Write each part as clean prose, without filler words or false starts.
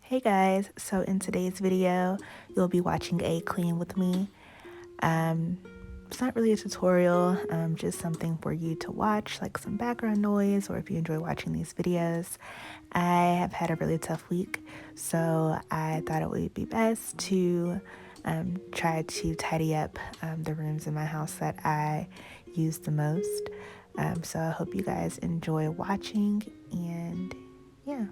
Hey guys, so in today's video, you'll be watching a clean with me. It's not really a tutorial, just something for you to watch, like some background noise, or if you enjoy watching these videos. I have had a really tough week, so I thought it would be best to try to tidy up the rooms in my house that I use the most. So I hope you guys enjoy watching, and yeah.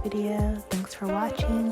video. Thanks for watching,